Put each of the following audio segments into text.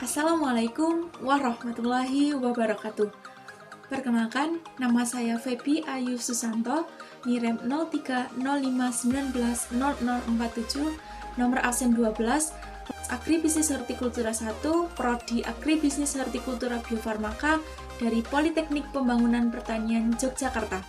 Assalamualaikum warahmatullahi wabarakatuh. Perkenalkan, nama saya Feby Ayu Susanto, NIREM 0305190047, nomor absen 12, Agribisnis Hortikultura 1, Prodi Agribisnis Hortikultura Biofarmaka dari Politeknik Pembangunan Pertanian Yogyakarta.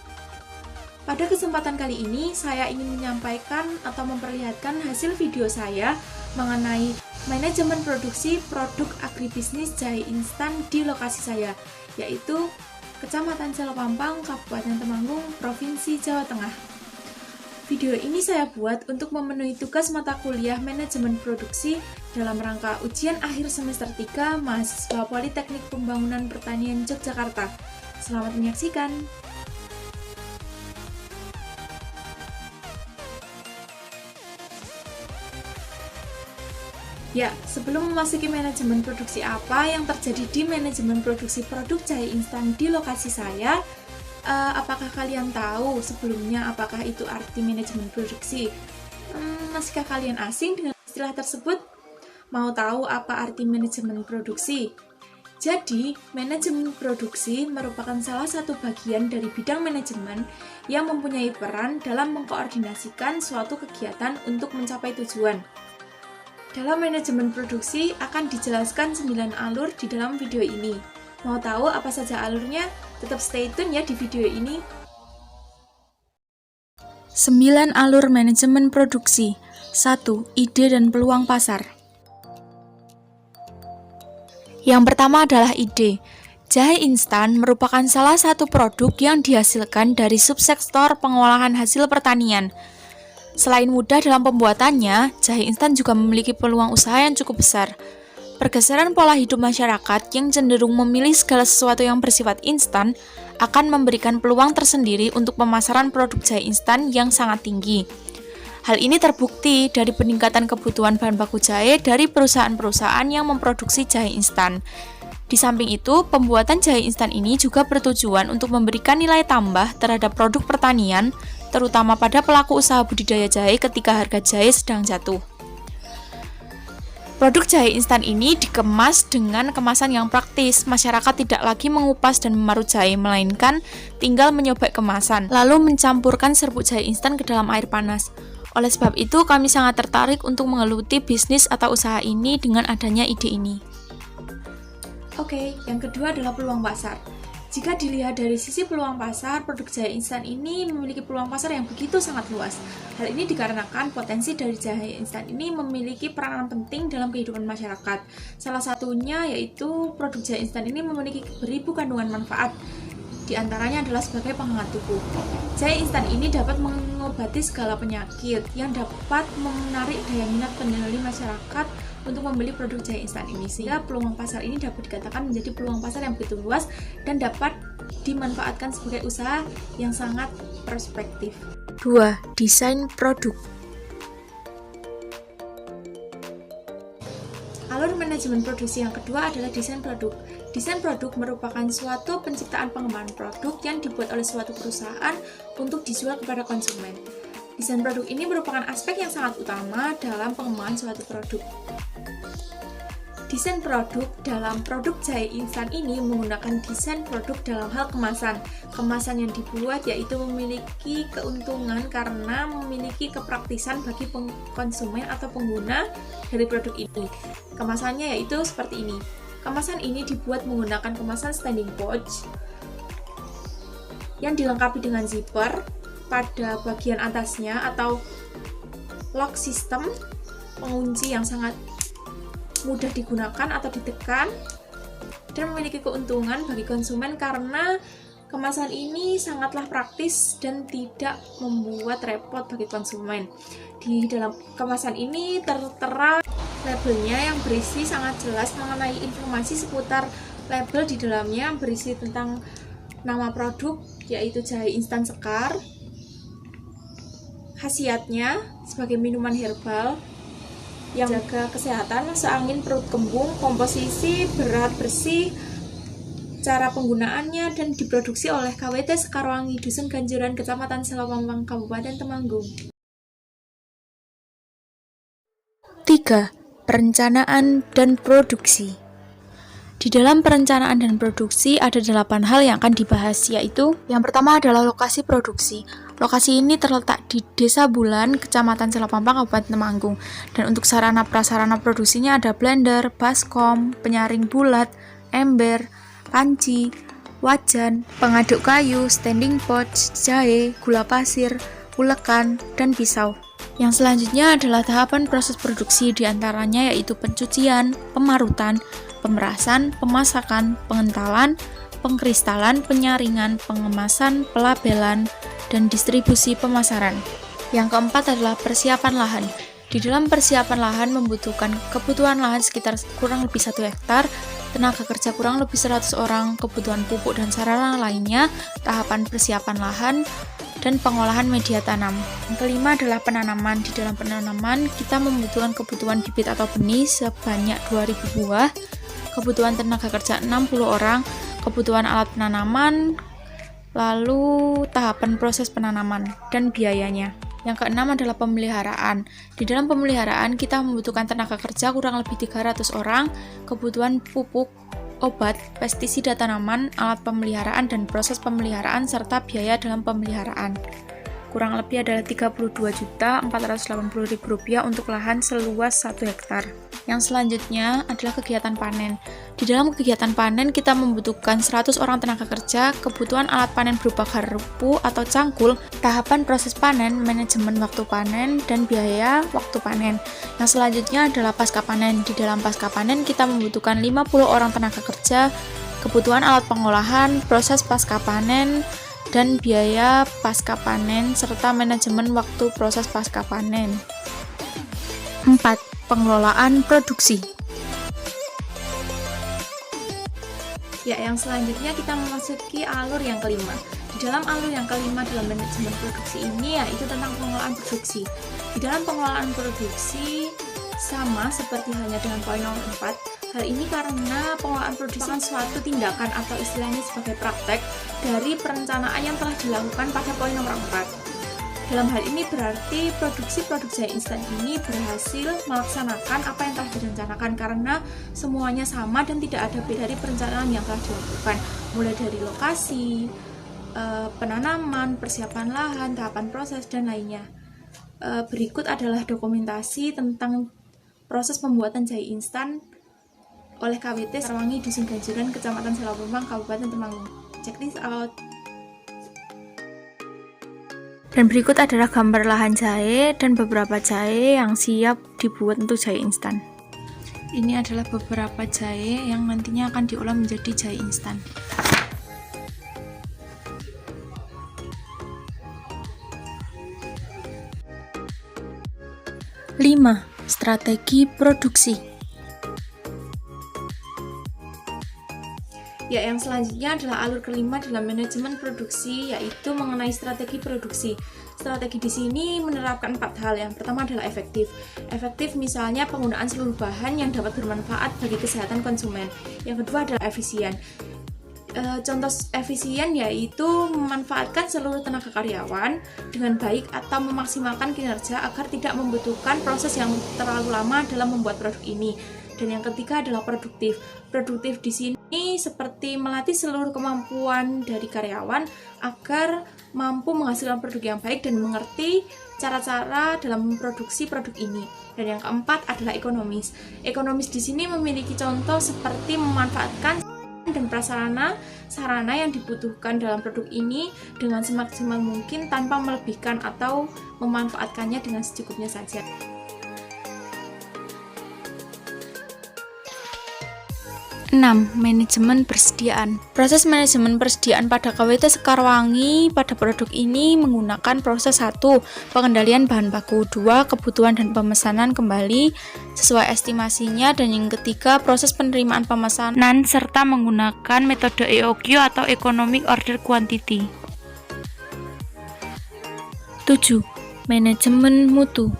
Pada kesempatan kali ini, saya ingin menyampaikan atau memperlihatkan hasil video saya mengenai manajemen produksi produk agribisnis jahe instan di lokasi saya, yaitu Kecamatan Selopampang, Kabupaten Temanggung, Provinsi Jawa Tengah. Video ini saya buat untuk memenuhi tugas mata kuliah manajemen produksi dalam rangka ujian akhir semester 3 mahasiswa Politeknik Pembangunan Pertanian Yogyakarta. Selamat menyaksikan! Ya, sebelum memasuki manajemen produksi apa yang terjadi di manajemen produksi produk jahe instan di lokasi saya, apakah kalian tahu sebelumnya apakah itu arti manajemen produksi? Masihkah kalian asing dengan istilah tersebut? Mau tahu apa arti manajemen produksi? Jadi, manajemen produksi merupakan salah satu bagian dari bidang manajemen yang mempunyai peran dalam mengkoordinasikan suatu kegiatan untuk mencapai tujuan. Dalam manajemen produksi akan dijelaskan 9 alur di dalam video ini. Mau tahu apa saja alurnya? Tetap stay tune ya di video ini. 9 alur manajemen produksi. 1. Ide dan peluang pasar. Yang pertama adalah ide. Jahe instan merupakan salah satu produk yang dihasilkan dari subsektor pengolahan hasil pertanian. Selain mudah dalam pembuatannya, jahe instan juga memiliki peluang usaha yang cukup besar. Pergeseran pola hidup masyarakat yang cenderung memilih segala sesuatu yang bersifat instan akan memberikan peluang tersendiri untuk pemasaran produk jahe instan yang sangat tinggi. Hal ini terbukti dari peningkatan kebutuhan bahan baku jahe dari perusahaan-perusahaan yang memproduksi jahe instan. Di samping itu, pembuatan jahe instan ini juga bertujuan untuk memberikan nilai tambah terhadap produk pertanian, terutama pada pelaku usaha budidaya jahe ketika harga jahe sedang jatuh. Produk jahe instan ini dikemas dengan kemasan yang praktis. Masyarakat tidak lagi mengupas dan memarut jahe, melainkan tinggal menyobek kemasan, lalu mencampurkan serbuk jahe instan ke dalam air panas. Oleh sebab itu, kami sangat tertarik untuk menggeluti bisnis atau usaha ini dengan adanya ide ini. Oke, yang kedua adalah peluang pasar. Jika dilihat dari sisi peluang pasar, produk jahe instan ini memiliki peluang pasar yang begitu sangat luas. Hal ini dikarenakan potensi dari jahe instan ini memiliki peranan penting dalam kehidupan masyarakat. Salah satunya yaitu produk jahe instan ini memiliki beribu kandungan manfaat. Di antaranya adalah sebagai penghangat tubuh. Jahe instan ini dapat mengobati segala penyakit yang dapat menarik daya minat pembeli masyarakat untuk membeli produk jahe instan ini, sehingga peluang pasar ini dapat dikatakan menjadi peluang pasar yang begitu luas dan dapat dimanfaatkan sebagai usaha yang sangat perspektif. 2. Desain produk. Alur manajemen produksi yang kedua adalah desain produk. Desain produk merupakan suatu penciptaan pengembangan produk yang dibuat oleh suatu perusahaan untuk dijual kepada konsumen. Desain produk ini merupakan aspek yang sangat utama dalam pengembangan suatu produk. Desain produk dalam produk jahe instan ini menggunakan desain produk dalam hal kemasan. Kemasan yang dibuat yaitu memiliki keuntungan karena memiliki kepraktisan bagi konsumen atau pengguna dari produk ini. Kemasannya yaitu seperti ini. Kemasan ini dibuat menggunakan kemasan standing pouch yang dilengkapi dengan zipper pada bagian atasnya atau lock system, pengunci yang sangat mudah digunakan atau ditekan dan memiliki keuntungan bagi konsumen karena kemasan ini sangatlah praktis dan tidak membuat repot bagi konsumen. Di dalam kemasan ini tertera labelnya yang berisi sangat jelas mengenai informasi seputar label di dalamnya, berisi tentang nama produk yaitu jahe instan sekar, khasiatnya sebagai minuman herbal yang jaga kesehatan, seangin perut kembung, komposisi, berat, bersih, cara penggunaannya, dan diproduksi oleh KWT Sekarwangi, Dusun Ganjuran, Kecamatan Selopampang, Kabupaten Temanggung. 3. Perencanaan dan produksi. Di dalam perencanaan dan produksi ada 8 hal yang akan dibahas, yaitu yang pertama adalah lokasi produksi. Lokasi ini terletak di Desa Bulan, Kecamatan Selapampang, Kabupaten Temanggung. Dan untuk sarana prasarana produksinya ada blender, baskom, penyaring bulat, ember, panci, wajan, pengaduk kayu, standing pot, jahe, gula pasir, ulekan, dan pisau. Yang selanjutnya adalah tahapan proses produksi, diantaranya yaitu pencucian, pemarutan, pemerasan, pemasakan, pengentalan, pengkristalan, penyaringan, pengemasan, pelabelan, dan distribusi pemasaran. Yang keempat adalah persiapan lahan. Di dalam persiapan lahan membutuhkan kebutuhan lahan sekitar kurang lebih 1 hektar, tenaga kerja kurang lebih 100 orang, kebutuhan pupuk dan sarana lainnya, tahapan persiapan lahan, dan pengolahan media tanam. Yang kelima adalah penanaman. Di dalam penanaman kita membutuhkan kebutuhan bibit atau benih sebanyak 2000 buah, kebutuhan tenaga kerja 60 orang, kebutuhan alat penanaman, lalu tahapan proses penanaman dan biayanya. Yang keenam adalah pemeliharaan. Di dalam pemeliharaan kita membutuhkan tenaga kerja kurang lebih 300 orang, kebutuhan pupuk, obat, pestisida tanaman, alat pemeliharaan dan proses pemeliharaan serta biaya dalam pemeliharaan. Kurang lebih adalah Rp32.480.000 untuk lahan seluas 1 hektar. Yang selanjutnya adalah kegiatan panen. Di dalam kegiatan panen kita membutuhkan 100 orang tenaga kerja, kebutuhan alat panen berupa garpu atau cangkul, tahapan proses panen, manajemen waktu panen, dan biaya waktu panen. Yang selanjutnya adalah pasca panen. Di dalam pasca panen kita membutuhkan 50 orang tenaga kerja, kebutuhan alat pengolahan, proses pasca panen, dan biaya pasca panen, serta manajemen waktu proses pasca panen. 4. Pengelolaan produksi. Ya, yang selanjutnya kita memasuki alur yang kelima. Di dalam alur yang kelima dalam manajemen produksi ini yaitu tentang pengelolaan produksi. Di dalam pengelolaan produksi sama seperti halnya dengan poin nomor 4. Hal ini karena pengelolaan produksi merupakan suatu tindakan atau istilahnya sebagai praktek dari perencanaan yang telah dilakukan pada poin nomor 4. Dalam hal ini berarti produksi produk jahe instan ini berhasil melaksanakan apa yang telah direncanakan karena semuanya sama dan tidak ada beda dari perencanaan yang telah dilakukan, mulai dari lokasi, penanaman, persiapan lahan, tahapan proses, dan lainnya. Berikut adalah dokumentasi tentang proses pembuatan jahe instan oleh KWT Sarwangi Dusun Ganjuran, Kecamatan Selapampang, Kabupaten Temanggung. Check this out. Dan berikut adalah gambar lahan jahe dan beberapa jahe yang siap dibuat untuk jahe instan. Ini adalah beberapa jahe yang nantinya akan diolah menjadi jahe instan. Lima, strategi produksi. Ya, yang selanjutnya adalah alur kelima dalam manajemen produksi, yaitu mengenai strategi produksi. Strategi di sini menerapkan 4 hal. Yang pertama adalah efektif. Efektif misalnya penggunaan seluruh bahan yang dapat bermanfaat bagi kesehatan konsumen. Yang kedua adalah efisien. Contoh efisien yaitu memanfaatkan seluruh tenaga karyawan dengan baik atau memaksimalkan kinerja agar tidak membutuhkan proses yang terlalu lama dalam membuat produk ini. Dan yang ketiga adalah produktif. Produktif di sini seperti melatih seluruh kemampuan dari karyawan agar mampu menghasilkan produk yang baik dan mengerti cara-cara dalam memproduksi produk ini. Dan yang keempat adalah ekonomis. Ekonomis di sini memiliki contoh seperti memanfaatkan dan sarana yang dibutuhkan dalam produk ini dengan semaksimal mungkin tanpa melebihkan atau memanfaatkannya dengan secukupnya saja. 6. Manajemen persediaan. Proses manajemen persediaan pada KWT Sekarwangi pada produk ini menggunakan proses 1. Pengendalian bahan baku, 2. Kebutuhan dan pemesanan kembali sesuai estimasinya, dan yang ketiga proses penerimaan pemesanan serta menggunakan metode EOQ atau Economic Order Quantity. 7. Manajemen mutu.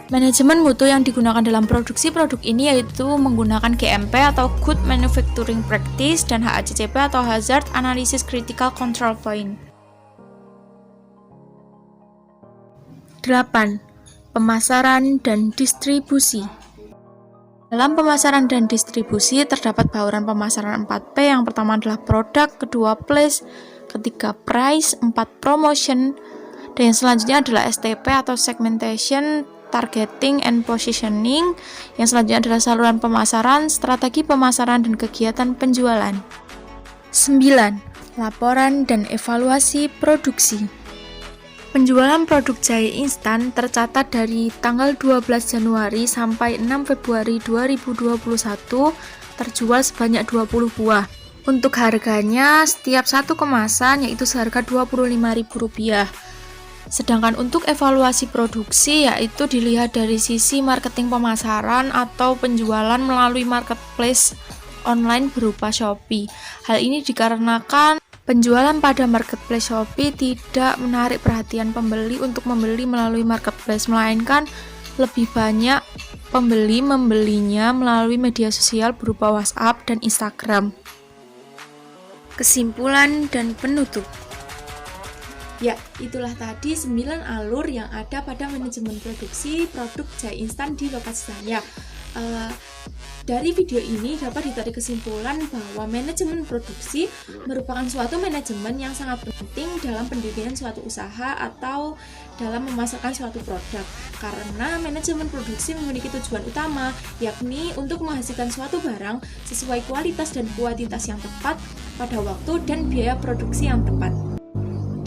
Manajemen mutu yang digunakan dalam produksi produk ini yaitu menggunakan GMP atau Good Manufacturing Practice dan HACCP atau Hazard Analysis Critical Control Point. 8. Pemasaran dan distribusi. Dalam pemasaran dan distribusi terdapat bauran pemasaran 4P. Yang pertama adalah produk, kedua place, ketiga price, 4 promotion, dan yang selanjutnya adalah STP atau segmentation, targeting and positioning. Yang selanjutnya adalah saluran pemasaran, strategi pemasaran, dan kegiatan penjualan. 9. Laporan dan evaluasi produksi. Penjualan produk jahe instan tercatat dari tanggal 12 Januari sampai 6 Februari 2021 terjual sebanyak 20 buah. Untuk harganya, setiap satu kemasan yaitu seharga Rp25.000. Sedangkan untuk evaluasi produksi yaitu dilihat dari sisi marketing pemasaran atau penjualan melalui marketplace online berupa Shopee. Hal ini dikarenakan penjualan pada marketplace Shopee tidak menarik perhatian pembeli untuk membeli melalui marketplace, melainkan lebih banyak pembeli membelinya melalui media sosial berupa WhatsApp dan Instagram. Kesimpulan dan penutup. Ya, itulah tadi 9 alur yang ada pada manajemen produksi produk jahe instan di lokasi saya. Dari video ini dapat ditarik kesimpulan bahwa manajemen produksi merupakan suatu manajemen yang sangat penting dalam pendirian suatu usaha atau dalam memasarkan suatu produk, karena manajemen produksi memiliki tujuan utama, yakni untuk menghasilkan suatu barang sesuai kualitas dan kuantitas yang tepat pada waktu dan biaya produksi yang tepat.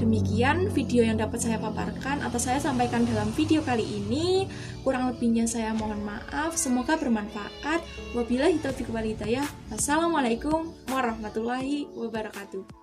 Demikian video yang dapat saya paparkan atau saya sampaikan dalam video kali ini. Kurang lebihnya saya mohon maaf. Semoga bermanfaat. Wabillahi taufiq wal hidayah. Wassalamualaikum warahmatullahi wabarakatuh.